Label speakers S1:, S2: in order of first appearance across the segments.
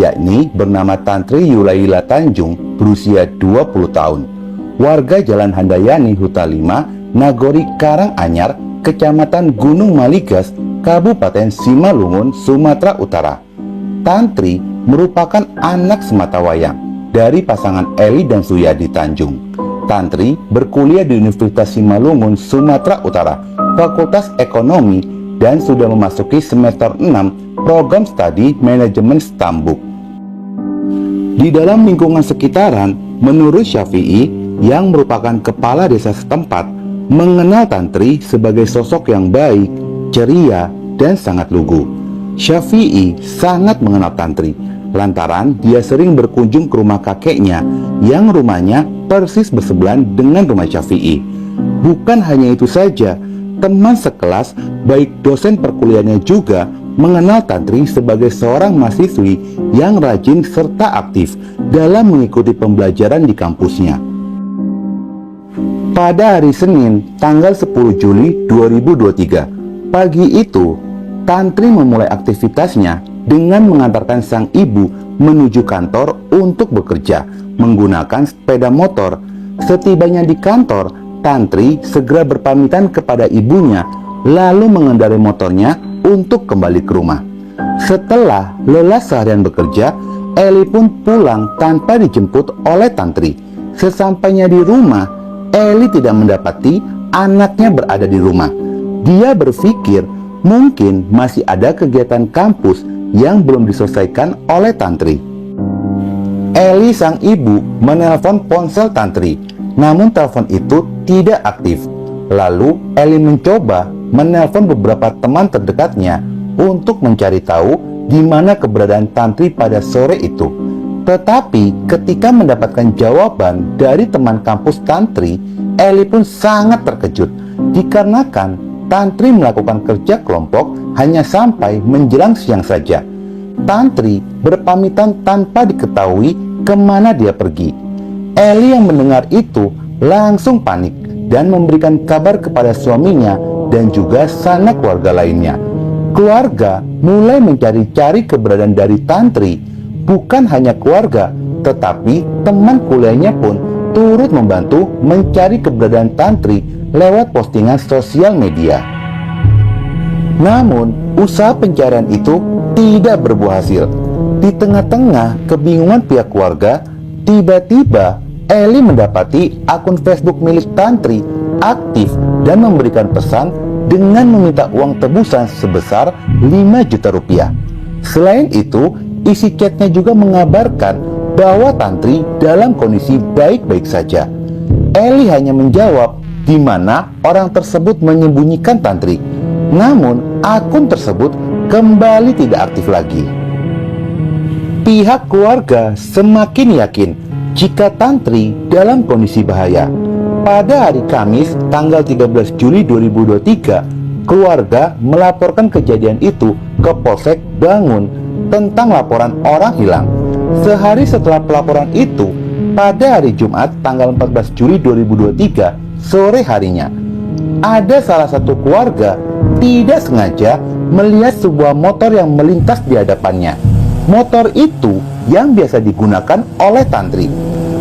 S1: yakni bernama Tantri Yulaila Tanjung, berusia 20 tahun. Warga Jalan Handayani, Huta 5, Nagori Karanganyar, Kecamatan Gunung Maligas, Kabupaten Simalungun, Sumatera Utara. Tantri merupakan anak sematawayang dari pasangan Eli dan Suyadi Tanjung. Tantri berkuliah di Universitas Simalungun, Sumatera Utara, Fakultas Ekonomi, dan sudah memasuki semester 6 program studi manajemen Stambuk. Di dalam lingkungan sekitaran, menurut Syafi'i yang merupakan kepala desa setempat, mengenal Tantri sebagai sosok yang baik, ceria, dan sangat lugu. Syafi'i sangat mengenal Tantri lantaran dia sering berkunjung ke rumah kakeknya yang rumahnya persis bersebelahan dengan rumah Syafi'i. Bukan hanya itu saja, teman sekelas baik dosen perkuliahannya juga mengenal Tantri sebagai seorang mahasiswi yang rajin serta aktif dalam mengikuti pembelajaran di kampusnya. Pada hari Senin, tanggal 10 Juli 2023, pagi itu, Tantri memulai aktivitasnya dengan mengantarkan sang ibu menuju kantor untuk bekerja menggunakan sepeda motor. Setibanya di kantor, Tantri segera berpamitan kepada ibunya, lalu mengendarai motornya untuk kembali ke rumah. Setelah lelah seharian bekerja, Eli pun pulang tanpa dijemput oleh Tantri. Sesampainya di rumah, Eli tidak mendapati anaknya berada di rumah. Dia berpikir mungkin masih ada kegiatan kampus yang belum diselesaikan oleh Tantri. Eli sang ibu menelpon ponsel Tantri, namun telepon itu tidak aktif. Lalu Eli mencoba menelpon beberapa teman terdekatnya untuk mencari tahu di mana keberadaan Tantri pada sore itu. Tetapi ketika mendapatkan jawaban dari teman kampus Tantri, Eli pun sangat terkejut dikarenakan Tantri melakukan kerja kelompok hanya sampai menjelang siang saja. Tantri berpamitan tanpa diketahui kemana dia pergi. Eli yang mendengar itu langsung panik dan memberikan kabar kepada suaminya dan juga sanak keluarga lainnya. Keluarga mulai mencari-cari keberadaan dari Tantri. Bukan hanya keluarga, tetapi teman kuliahnya pun turut membantu mencari keberadaan Tantri lewat postingan sosial media. Namun, usaha pencarian itu tidak berbuah hasil. Di tengah-tengah kebingungan pihak keluarga, tiba-tiba Eli mendapati akun Facebook milik Tantri aktif dan memberikan pesan dengan meminta uang tebusan sebesar 5 juta rupiah. Selain itu, isi chatnya juga mengabarkan bahwa Tantri dalam kondisi baik-baik saja. Eli hanya menjawab di mana orang tersebut menyembunyikan Tantri. Namun, akun tersebut kembali tidak aktif lagi. Pihak keluarga semakin yakin jika Tantri dalam kondisi bahaya. Pada hari Kamis, tanggal 13 Juli 2023, keluarga melaporkan kejadian itu ke Polsek Bangun tentang laporan orang hilang. Sehari setelah pelaporan itu, pada hari Jumat, tanggal 14 Juli 2023, sore harinya, ada salah satu keluarga tidak sengaja melihat sebuah motor yang melintas di hadapannya. Motor itu yang biasa digunakan oleh Tantri.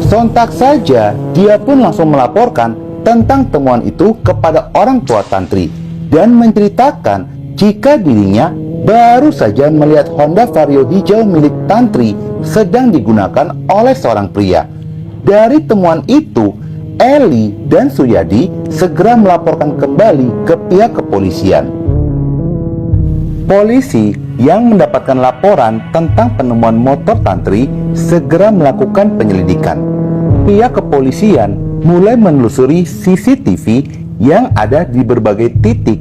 S1: Sontak saja dia pun langsung melaporkan tentang temuan itu kepada orang tua Tantri dan menceritakan jika dirinya baru saja melihat Honda Vario hijau milik Tantri sedang digunakan oleh seorang pria. Dari temuan itu, Eli dan Suyadi segera melaporkan kembali ke pihak kepolisian. Polisi yang mendapatkan laporan tentang penemuan motor Tantri segera melakukan penyelidikan. Pihak kepolisian mulai menelusuri CCTV yang ada di berbagai titik.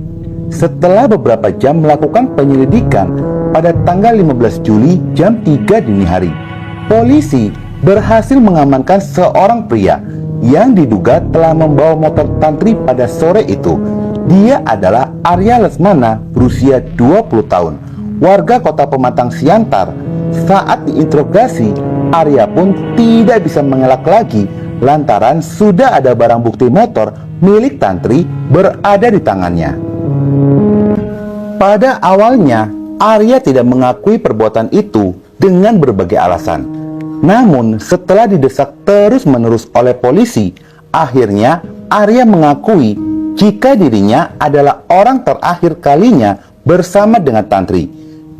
S1: Setelah beberapa jam melakukan penyelidikan, pada tanggal 15 Juli jam 3 dini hari, polisi berhasil mengamankan seorang pria yang diduga telah membawa motor Tantri pada sore itu. Dia adalah Arya Lesmana, berusia 20 tahun, warga kota Pematang Siantar. Saat diinterogasi, Arya pun tidak bisa mengelak lagi lantaran sudah ada barang bukti motor milik Tantri berada di tangannya. Pada awalnya, Arya tidak mengakui perbuatan itu. dengan berbagai alasan. Namun setelah didesak terus-menerus oleh polisi, akhirnya Arya mengakui jika dirinya adalah orang terakhir kalinya bersama dengan Tantri.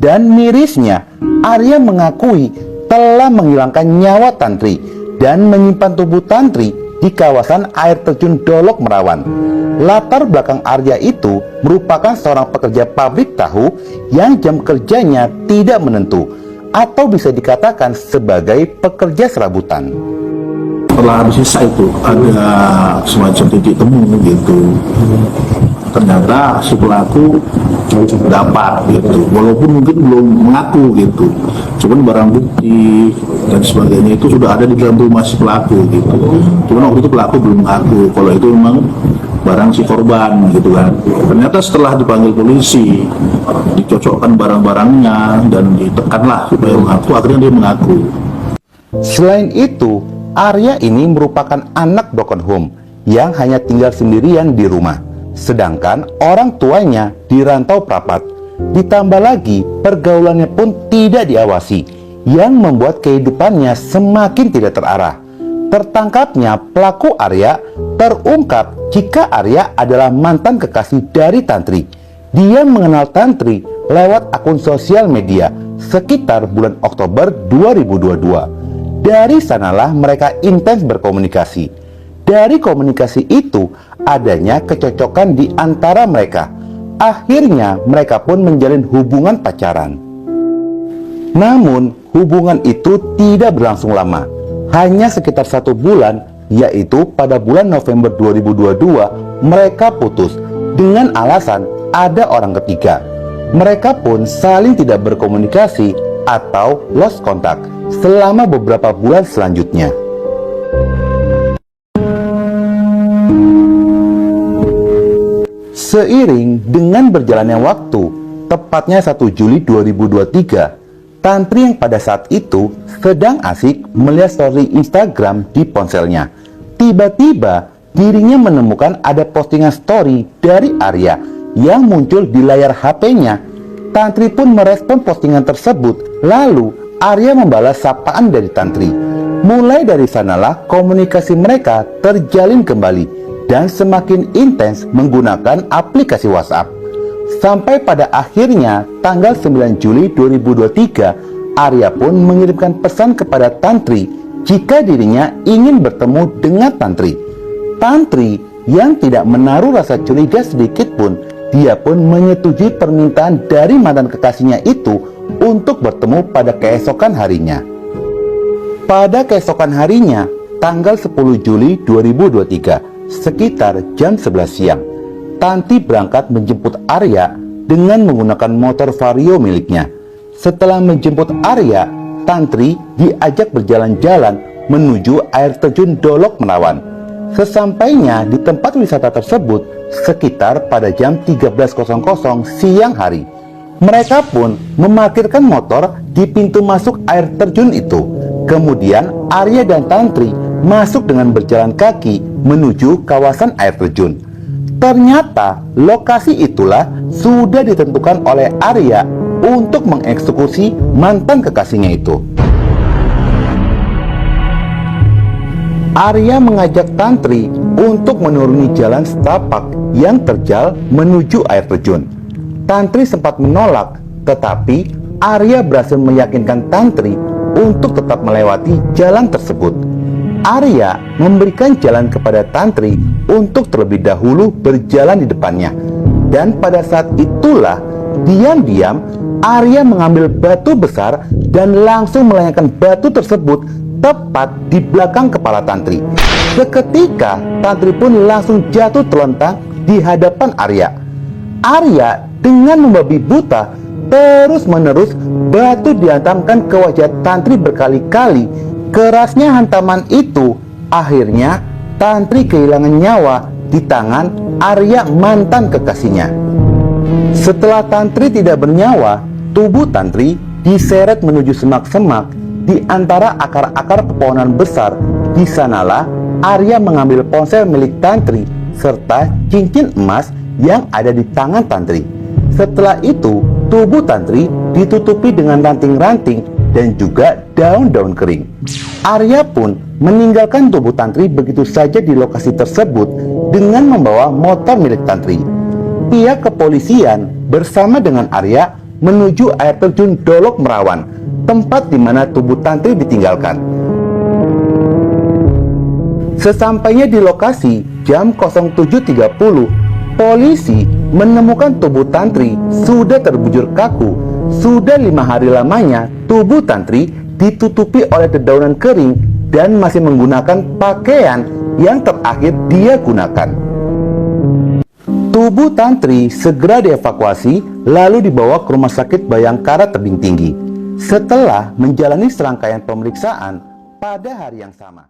S1: Dan mirisnya, Arya mengakui telah menghilangkan nyawa Tantri dan menyimpan tubuh Tantri di kawasan air terjun Dolok Merawan. Latar belakang Arya itu merupakan seorang pekerja pabrik tahu yang jam kerjanya tidak menentu, atau bisa dikatakan sebagai pekerja serabutan.
S2: Setelah habis sisa itu ada semacam titik temu gitu. Ternyata si pelaku dapat gitu, walaupun mungkin belum mengaku gitu. Cuman barang bukti dan sebagainya itu sudah ada di dalam rumah si pelaku gitu. Cuman waktu itu pelaku belum mengaku kalau itu memang barang si korban gitu kan. Ternyata setelah dipanggil polisi, dicocokkan barang-barangnya dan ditekanlah supaya mengaku, akhirnya dia mengaku.
S1: Selain itu, Arya ini merupakan anak broken home yang hanya tinggal sendirian di rumah, sedangkan orang tuanya dirantau perapat. Ditambah lagi pergaulannya pun tidak diawasi, yang membuat kehidupannya semakin tidak terarah. Tertangkapnya pelaku Arya terungkap jika Arya adalah mantan kekasih dari Tantri. Dia mengenal Tantri lewat akun sosial media sekitar bulan Oktober 2022. Dari sanalah mereka intens berkomunikasi. Dari komunikasi itu adanya kecocokan di antara mereka. Akhirnya mereka pun menjalin hubungan pacaran. Namun hubungan itu tidak berlangsung lama, hanya sekitar 1 bulan, yaitu pada bulan November 2022 mereka putus dengan alasan ada orang ketiga. Mereka pun saling tidak berkomunikasi atau lost contact selama beberapa bulan selanjutnya. Seiring dengan berjalannya waktu, tepatnya 1 Juli 2023, Tantri yang pada saat itu sedang asik melihat story Instagram di ponselnya. Tiba-tiba dirinya menemukan ada postingan story dari Arya yang muncul di layar HP-nya. Tantri pun merespon postingan tersebut, lalu Arya membalas sapaan dari Tantri. Mulai dari sanalah komunikasi mereka terjalin kembali dan semakin intens menggunakan aplikasi WhatsApp. Sampai pada akhirnya tanggal 9 Juli 2023, Arya pun mengirimkan pesan kepada Tantri jika dirinya ingin bertemu dengan Tantri. Tantri yang tidak menaruh rasa curiga sedikit pun, dia pun menyetujui permintaan dari mantan kekasihnya itu untuk bertemu pada keesokan harinya. Pada keesokan harinya, tanggal 10 Juli 2023, sekitar jam 11 siang, Tantri berangkat menjemput Arya dengan menggunakan motor Vario miliknya. Setelah menjemput Arya, Tantri diajak berjalan-jalan menuju air terjun Dolok Merawan. Sesampainya di tempat wisata tersebut sekitar pada jam 13.00 siang hari, mereka pun memarkirkan motor di pintu masuk air terjun itu. Kemudian Arya dan Tantri masuk dengan berjalan kaki menuju kawasan air terjun. Ternyata lokasi itulah sudah ditentukan oleh Arya untuk mengeksekusi mantan kekasihnya itu. Arya mengajak Tantri untuk menuruni jalan setapak yang terjal menuju air terjun. Tantri sempat menolak, tetapi Arya berhasil meyakinkan Tantri untuk tetap melewati jalan tersebut. Arya memberikan jalan kepada Tantri untuk terlebih dahulu berjalan di depannya. Dan pada saat itulah, diam-diam Arya mengambil batu besar dan langsung melayangkan batu tersebut tepat di belakang kepala Tantri. Seketika Tantri pun langsung jatuh terlentang di hadapan Arya. Arya dengan membabi buta terus-menerus batu dihantamkan ke wajah Tantri berkali-kali. Kerasnya hantaman itu akhirnya Tantri kehilangan nyawa di tangan Arya mantan kekasihnya. Setelah Tantri tidak bernyawa, tubuh Tantri diseret menuju semak-semak di antara akar-akar pepohonan besar. Di sanalah Arya mengambil ponsel milik Tantri serta cincin emas yang ada di tangan Tantri. Setelah itu, tubuh Tantri ditutupi dengan ranting-ranting dan juga daun-daun kering. Arya pun meninggalkan tubuh Tantri begitu saja di lokasi tersebut dengan membawa motor milik Tantri. Pihak kepolisian bersama dengan Arya menuju air terjun Dolok Merawan, tempat di mana tubuh Tantri ditinggalkan. Sesampainya di lokasi jam 07.30, polisi menemukan tubuh Tantri sudah terbujur kaku. Sudah 5 hari lamanya tubuh Tantri ditutupi oleh dedaunan kering dan masih menggunakan pakaian yang terakhir dia gunakan. Tubuh Tantri segera dievakuasi lalu dibawa ke Rumah Sakit Bayangkara Tebing Tinggi setelah menjalani serangkaian pemeriksaan pada hari yang sama.